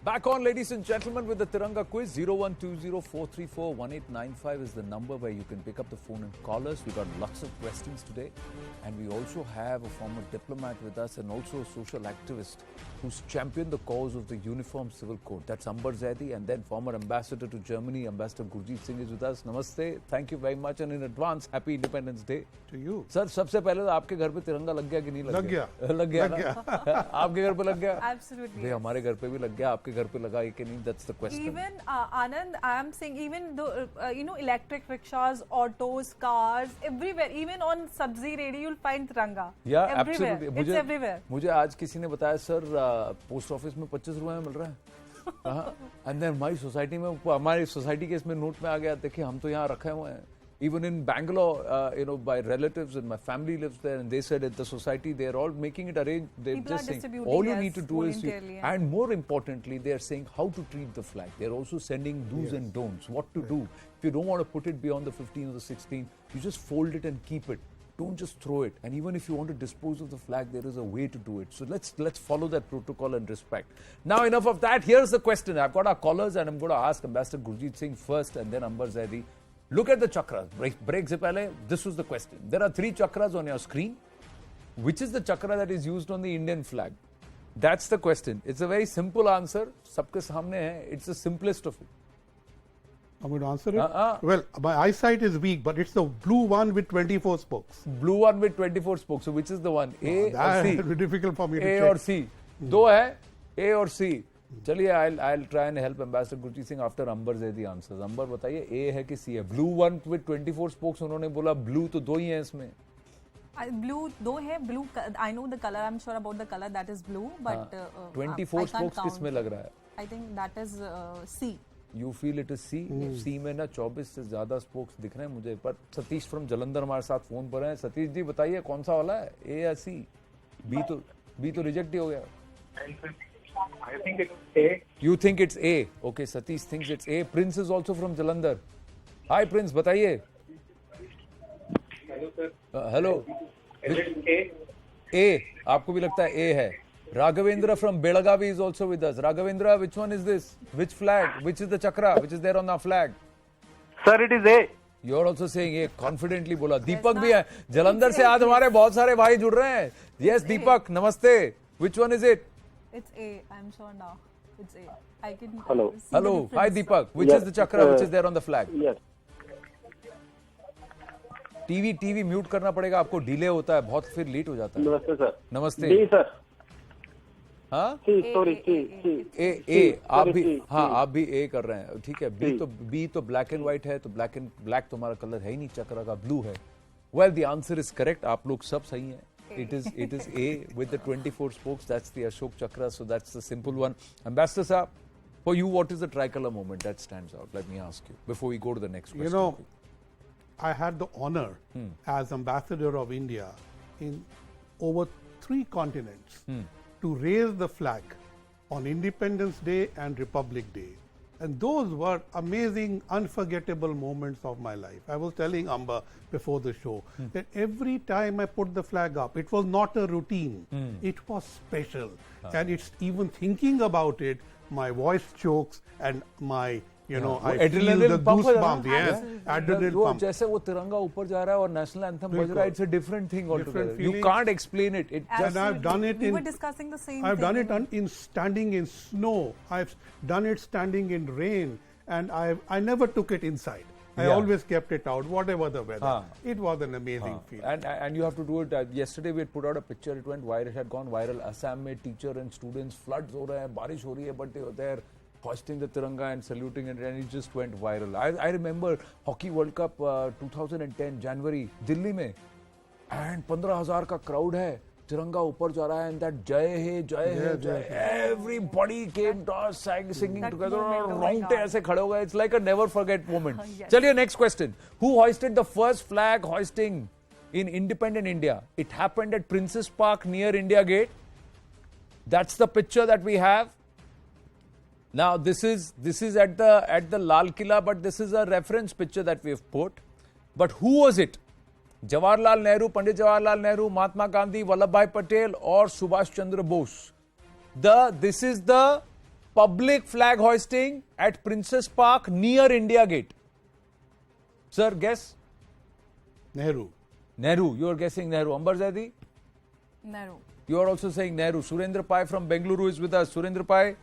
Back on, ladies and gentlemen, with the Tiranga quiz. 0120-434-1895 is the number where you can pick up the phone and call us. We've got lots of questions today. And we also have a former diplomat with us and also a social activist who's championed the cause of the Uniform Civil Code. That's Amber Zaidi. And then former ambassador to Germany, Ambassador Gurjeet Singh is with us. Namaste. Thank you very much. And in advance, Happy Independence Day. To you. Sir, सबसे पहले तो आपके घर पे तिरंगा लग गया कि नहीं लग गया? लग गया ना? आपके घर पे लग गया? Absolutely. हमारे घर पे भी लग गया, आपके घर पे लगा है कि नहीं? That's the question. Even Anand, I am saying even though electric rickshaws, autos, cars, everywhere, even on Sabzi Radio you'll find Tiranga. Yeah, everywhere. absolutely. It's everywhere. मुझे आज किसी ने बताया सर पोस्ट ऑफिस में 25 रुपए में मिल रहा है. And then हमारी सोसाइटी में हमारी सोसाइटी के इसमें नोट में आ गया. देखिए हम तो यहाँ रखे हुए हैं. Even in Bangalore, my relatives and my family lives there, and they said at the society they're all making it arrange. They're People just are saying all you need to do is, voluntarily, and more importantly, they're saying how to treat the flag. They're also sending do's and don'ts, what to do. If you don't want to put it beyond the 15th or the 16th, you just fold it and keep it. Don't just throw it. And even if you want to dispose of the flag, there is a way to do it. So let's follow that protocol and respect. Now enough of that. Here's the question. I've got our callers, and I'm going to ask Ambassador Gurjeet Singh first, and then Amber Zaidi. Look at the chakras. Break se pehle, this was the question. There are 3 chakras on your screen. Which is the chakra that is used on the Indian flag? That's the question. It's a very simple answer. Sabke samne hai. It's the simplest of it. I'm going to answer it. Well, my eyesight is weak, but it's the blue one with 24 spokes. Blue one with 24 spokes. So which is the one? A or C? That will be difficult for me to A check. or C? Do hai? A or C? चलिए I'll try and help Ambassador Gurjeet Singh after Amber Zaidi answers. Amber बताइए A है कि C है? Blue one with 24 spokes उन्होंने बोला blue तो 2 ही हैं इसमें. Blue दो है. Blue I know the color. I'm sure about the color. That is blue. But 24 spokes किस में लग रहा है? I think that is C. You feel it is C? C में ना 24 से ज्यादा spokes दिख रहे हैं मुझे. पर सतीश from जलंधर हमारे साथ फोन पर हैं. सतीश जी बताइए कौन सा वाला है? A या C? B तो रिजेक्ट ही हो गया. I think it's A. You think it's A? Okay, Satish thinks it's A. Prince is also from Jalandhar. Hi, Prince. बताइए. Hello, sir. Hello. Is it A? A. आपको भी लगता है A है. Raghavendra from Belagavi is also with us. Raghavendra, which one is this? Which flag? Which is the chakra? Which is there on our flag? Sir, it is A. You're also saying A. Confidently बोला. दीपक भी है. जलंधर से आज हमारे बहुत सारे भाई जुड़ रहे हैं. Yes, Deepak. Namaste. Which one is it? It's A. I'm sure now. It's A. I can Hello. see Hello. the Hi, difference. Deepak. Which is the chakra which is there on the flag? Yes. TV mute करना पड़ेगा आपको. Delay होता है बहुत, फिर late हो जाता है. नमस्ते सर. नमस्ते. D sir. हाँ C. Sorry. C. ए आप भी हाँ आप भी ए कर रहे हैं. ठीक है. बी तो ब्लैक एंड व्हाइट है. तो ब्लैक तुम्हारा कलर है ही नहीं. चक्र का ब्लू है. Well the answer is correct. आप लोग सब सही हैं. It is A with the 24 spokes. That's the Ashok Chakra. So that's the simple one. Ambassador Saab, for you, what is the tricolor moment that stands out? Let me ask you before we go to the next question. You know, I had the honor as ambassador of India in over 3 continents to raise the flag on Independence Day and Republic Day. And those were amazing, unforgettable moments of my life. I was telling Amber before the show that every time I put the flag up, it was not a routine. It was special. And it's even thinking about it, my voice chokes and my I feel the goosebumps. Yes, adrenaline pump. जैसे वो तिरंगा ऊपर जा रहा है और national anthem बज रहा है, it's a different thing altogether. You can't explain it. And I've done it we were discussing the same I've thing. done it in standing in snow. I've done it standing in rain, and I never took it inside. I always kept it out, whatever the weather. It was an amazing feeling. And you have to do it. Yesterday we had put out a picture. It went viral. It had gone viral. Assam में teacher and students floods हो रहे हैं, बारिश हो रही है, but they were there hoisting the Tiranga and saluting it, and it just went viral. I remember Hockey World Cup 2010 January Delhi में, and 15,000 का crowd है, Tiranga ऊपर जा रहा है, and that Jai Hai, everybody came to us singing together, रोंगटे ऐसे खड़े हो गए. It's like a never forget moment. चलिए next question. Who hoisted the first flag hoisting in independent India? It happened at Princess Park near India Gate. That's the picture that we have. Now this is at the Lal Killa, but this is a reference picture that we have put. But who was it? Jawaharlal Nehru, Pandit Jawaharlal Nehru, Mahatma Gandhi, Vallabhbhai Patel, or Subhash Chandra Bose? This is the public flag hoisting at Princess Park near India Gate? Sir, guess. Nehru. Nehru. You are guessing Nehru. Ambar Zaidi? Nehru. You are also saying Nehru. Surendra Pai from Bengaluru is with us. Surendra Pai,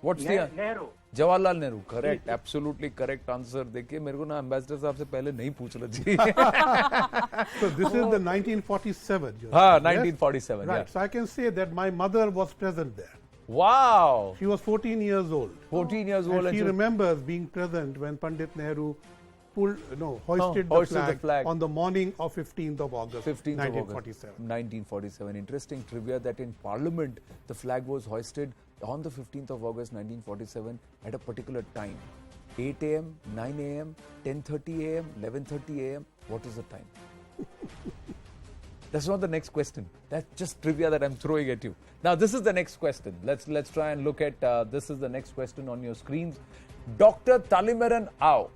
what's the Nehru. Jawaharlal Nehru. Correct. Absolutely correct answer. देखिए मेरे को ना ambassador साहब से पहले नहीं पूछना चाहिए. So this is the 1947. हाँ, yes? 1947. Right. Yeah. So I can say that my mother was present there. Wow. She was 14 years old. 14 years old. And she she- remembers being present when Pandit Nehru hoisted, hoisted the the flag. on the morning of 15th of August, 15th 1947. of August, 1947. Interesting trivia that in Parliament the flag was hoisted on the 15th of August 1947 at a particular time. 8 a.m., 9 a.m., 10:30 a.m., 11:30 a.m. What is the time? That's not the next question. That's just trivia that I'm throwing at you. Now this is the next question. Let's try and look at this is the next question on your screens. Dr. Talimaran Ao.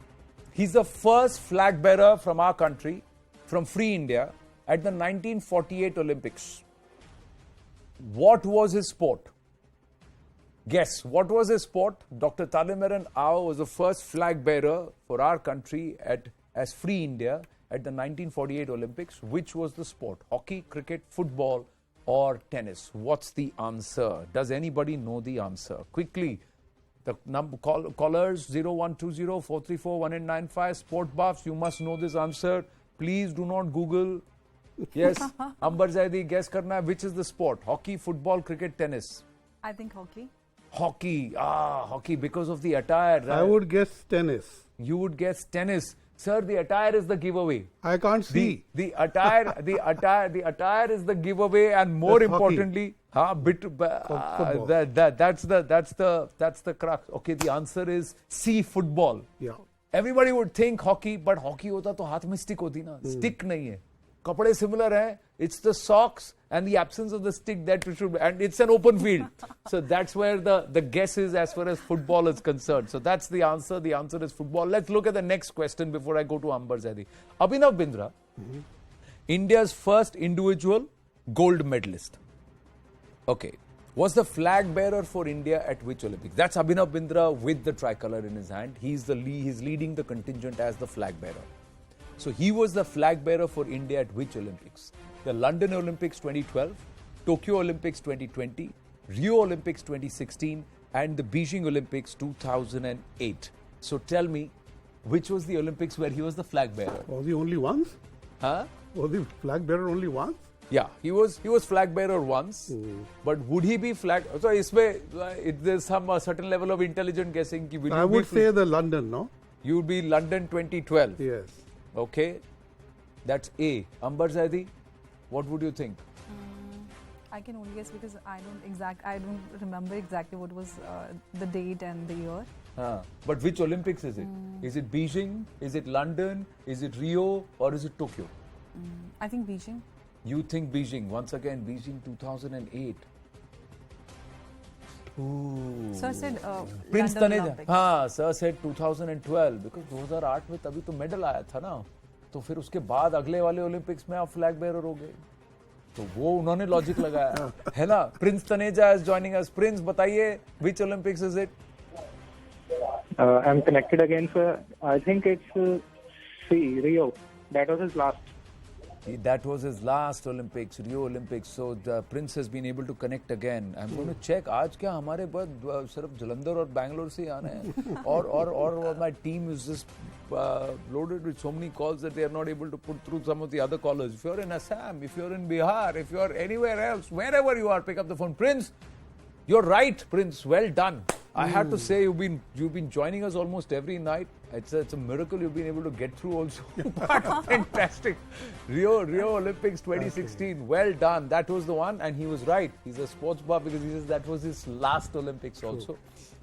He's the first flag bearer from our country, from Free India, at the 1948 Olympics. What was his sport? Guess, what was his sport? Dr. Talimaran Ao was the first flag bearer for our country as Free India at the 1948 Olympics. Which was the sport? Hockey, cricket, football, or tennis? What's the answer? Does anybody know the answer? Quickly. The callers 0120-434-1895, sport buffs, you must know this answer. Please do not Google. Yes, Ambar Zaidi, guess karna hai, which is the sport? Hockey, football, cricket, tennis? I think hockey. Hockey. Hockey because of the attire. Right? I would guess tennis. You would guess tennis. Sir, the attire is the giveaway. I can't see. The attire is the giveaway, and more That's hockey. importantly, Football. that's the crux. Okay, the answer is C, football. Yeah. Everybody would think hockey, but hockey hota to haath mein stick hoti na. Stick nahi hai. Kapade similar hai. It's the socks and the absence of the stick that we should, and it's an open field. So that's where the guess is as far as football is concerned. So that's the answer. The answer is football. Let's look at the next question before I go to Ambar Zaidi. Abhinav Bindra, India's first individual gold medalist. Okay. Was the flag bearer for India at which Olympics? That's Abhinav Bindra with the tricolour in his hand. He's leading the contingent as the flag bearer. So he was the flag bearer for India at which Olympics? The London Olympics 2012, Tokyo Olympics 2020, Rio Olympics 2016, and the Beijing Olympics 2008. So tell me, which was the Olympics where he was the flag bearer? Was he only once? Huh? Was he flag bearer only once? Yeah, he was flag bearer once, but would he be flag? So there's some certain level of intelligent guessing. Ki will I you would be say the London, no? you would be London 2012. Yes. Okay, that's A. Ambar Zaidi, what would you think? I can only guess because I don't remember exactly what was the date and the year. But which Olympics is it? Is it Beijing? Is it London? Is it Rio? Or is it Tokyo? I think Beijing. You think Beijing. Once again, Beijing 2008. Ooh. Sir said Prince London Taneja. Olympics. हाँ, Sir said 2012 because 2008 में तभी तो medal आया था ना, तो फिर उसके बाद अगले वाले ओलंपिक्स में आप फ्लैग बेरर हो गए, तो वो उन्होंने लॉजिक लगाया है ना. Prince Taneja is joining us. Prince, बताइए, which Olympics is it? I'm connected again, sir. I think it's C, Rio. That was his last. That was his last Olympics, Rio Olympics. So the Prince has been able to connect again. I'm going to check. आज क्या हमारे पास सिर्फ जलंधर और बैंगलोर से आने हैं, और my team is just loaded with so many calls that they are not able to put through some of the other callers. If you're in Assam, if you're in Bihar, if you're anywhere else, wherever you are, pick up the phone. Prince, you're right, Prince. Well done. I have to say you've been joining us almost every night. It's a miracle you've been able to get through also. But fantastic. Rio Olympics 2016. Well done. That was the one, and he was right. He's a sports buff because he says that was his last Olympics also.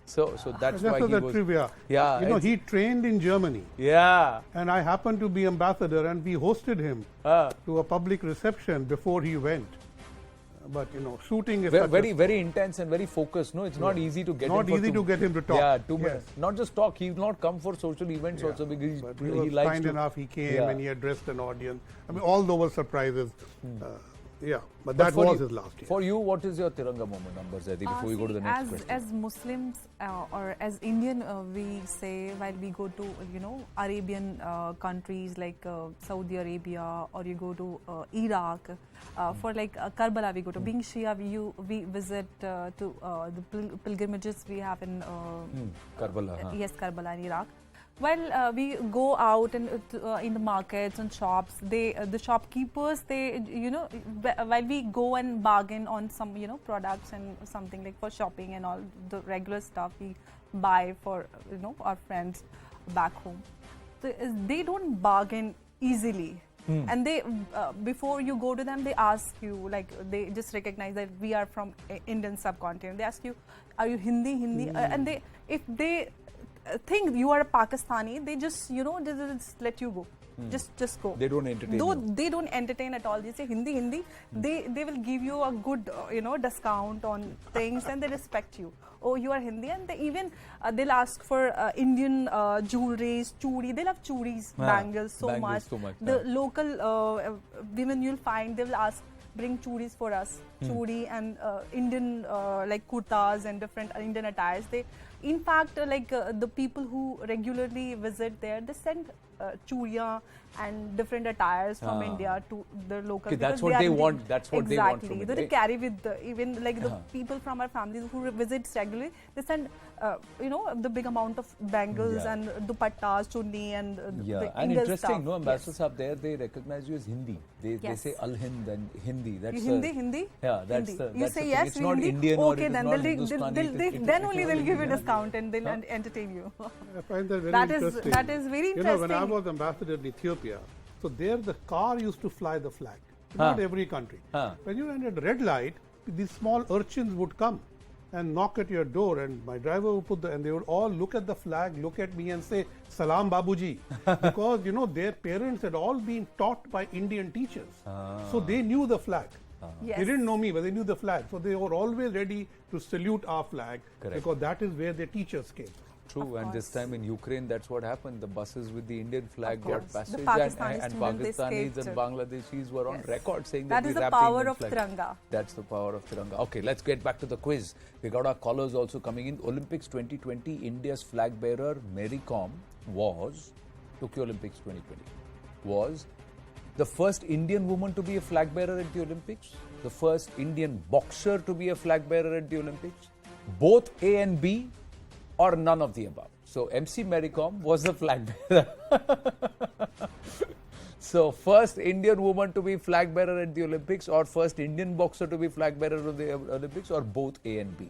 So that's why he was. Trivia. Yeah. You know, he trained in Germany. Yeah. And I happened to be ambassador, and we hosted him to a public reception before he went. But you know, shooting is very intense and very focused. No, it's not easy to get him. Not easy to get him to talk. Yeah, 2 minutes. Not just talk. He'll not come for social events also because he was likes kind to. enough. He came and he addressed an audience. I mean, all those were surprises. Yeah, but But that for was you- his last year. For you, what is your Tiranga moment, Ambar Zaidi, before we go to the next as, question? As Muslims or as Indian, we say while we go to Arabian countries like Saudi Arabia, or you go to Iraq, for like Karbala we go to. Being Shia, we visit to the pilgrimages we have in Karbala. Huh? yes, Karbala in Iraq. Well, we go out and in the markets and shops. The shopkeepers, while we go and bargain on some products and something like for shopping and all the regular stuff we buy for our friends back home. So, they don't bargain easily. And they before you go to them, they ask you, like, they just recognize that we are from Indian subcontinent. They ask you, are you Hindi? And if they think you are a Pakistani, they just they just let you go. Just go. They don't entertain Though you. they don't entertain at all. They say Hindi. They will give you a good discount on things, and they respect you. Oh, you are Hindi, and they even they'll ask for Indian jewelries, chudi. They love chudis, bangles so much. The local women you'll find, they will ask, bring chudis for us, chudi and Indian like kurtas and different Indian attires. They, in fact, the people who regularly visit there, they send churiya and different attires from India to the local. Okay, that's because what they are want. That's what they want exactly. from it. They Right? carry with even like the people from our families who visit regularly. They send the big amount of bangles Yeah. and dupattas, chunni and Yeah, the and Indian interesting, stuff. no, Ambassador Saab, there they recognize you as Hindi. They Yes. say Al Hind and Hindi. That's You Hindi? Yeah, that's Hindi. the. You that's say the thing. yes, It's we not Hindi. Indian or Okay, it is then not they'll, Hindustani. then only they'll give you a discount and they'll entertain you. I find that very That is- interesting. that is very You know, when I interesting. was ambassador in Ethiopia, so there the car used to fly the flag. Not Huh. every country. Huh. When you were at red light, these small urchins would come and knock at your door, and my driver would and they would all look at the flag, look at me and say, Salam Babuji. Because, their parents had all been taught by Indian teachers. So they knew the flag. Yes. They didn't know me, but they knew the flag. So they were always ready to salute our flag. Correct. Because that is where their teachers came. True, and this time in Ukraine, that's what happened. The buses with the Indian flag got course. passage, The and Pakistani students, they Pakistanis and escaped. Bangladeshis were on Yes. record saying That that is we the wrapped power Indian of flag. Tiranga. That's the power of Tiranga. Okay, let's get back to the quiz. We got our callers also coming in. Olympics 2020, India's flag bearer Mary Kom was, Tokyo Olympics 2020, was the first Indian woman to be a flag bearer at the Olympics, the first Indian boxer to be a flag bearer at the Olympics, both A and B, or none of the above. So MC Mary Kom was the flag bearer. So first Indian woman to be flag bearer at the Olympics, or first Indian boxer to be flag bearer at the Olympics, or both A and B.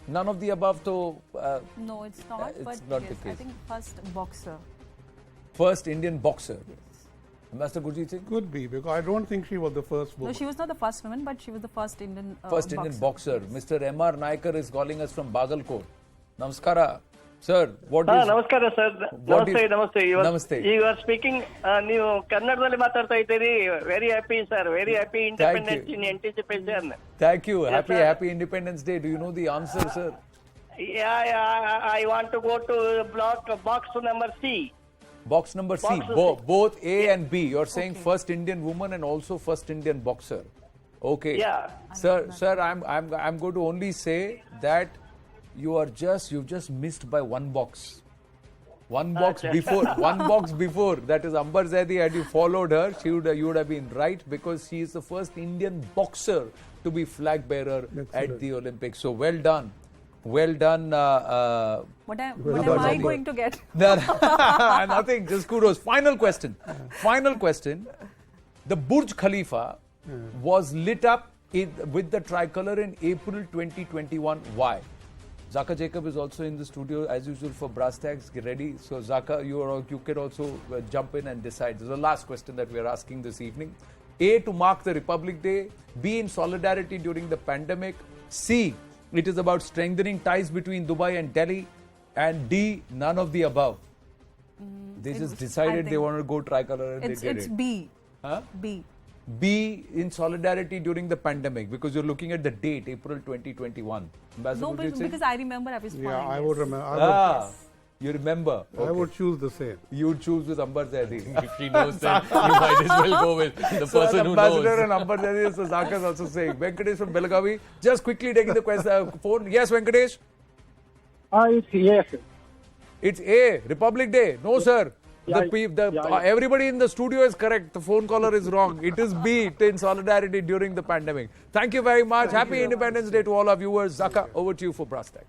None of the above. So No, it's not. it's but not yes, the case. I think first boxer. first Indian boxer. Master Gurjeet Singh? Could be, because I don't think she was the first No, woman. she was not the first woman, but she was the first Indian First Indian boxer. Mr. M.R. Naikar is calling us from Bagalkot. Namaskara. Sir, what is... ನಮಸ್ಕಾರ sir What ನಮಸ್ತೆ is- ನಮಸ್ತೆ Namaste. You are speaking ನೀವು ಕನ್ನಡದಲ್ಲಿ ಮಾತಾಡ್ತಾ ಇದ್ದೀರಿ very happy sir very happy independence in anticipation Thank you. Happy, sir. happy Independence Day. Do you know the answer, sir? I want to go to box number C Box number C. Box Both A and B. You're saying first Indian woman and also first Indian boxer. Okay. Yeah. Sir, I'm going to only say that you've just missed by one box. One box before. One box before. That is Ambar Zaidi. Had you followed her, you would have been right, because she is the first Indian boxer to be flag bearer at Excellent. the Olympics. So well done. Well done. What am Ambar I Zaidi. going to get? Nothing, just kudos. Final question. The Burj Khalifa was lit up with the tricolor in April 2021. Why? Zaka Jacob is also in the studio as usual for brass tags. Get ready. So Zaka, you can also jump in and decide. This is the last question that we are asking this evening. A, to mark the Republic Day. B, in solidarity during the pandemic. C, it is about strengthening ties between Dubai and Delhi. And D, none of the above. They just decided they think wanted to go tricolor and they did It's it. B. Huh? B. B, in solidarity during the pandemic, because you're looking at the date, April 2021. Ambassador No, Gurjeet Singh? because I remember I was Yeah, fine, I yes. would remember. Ah, You remember? I would choose the same. You would choose with Ambar Zaidi. If she knows, then you might as well go with the So person an who ambassador knows. and Ambar Zaidi, so Zaka is also saying. Venkatesh from Belagavi, just quickly taking the phone. Yes, Venkatesh? It's yes. It's A, Republic Day. No, sir. Yeah, Everybody in the studio is correct. The phone caller is wrong. It is B, in solidarity during the pandemic. Thank you very much. Happy Independence Day to all our viewers. Zaka, over to you for Brass Tacks.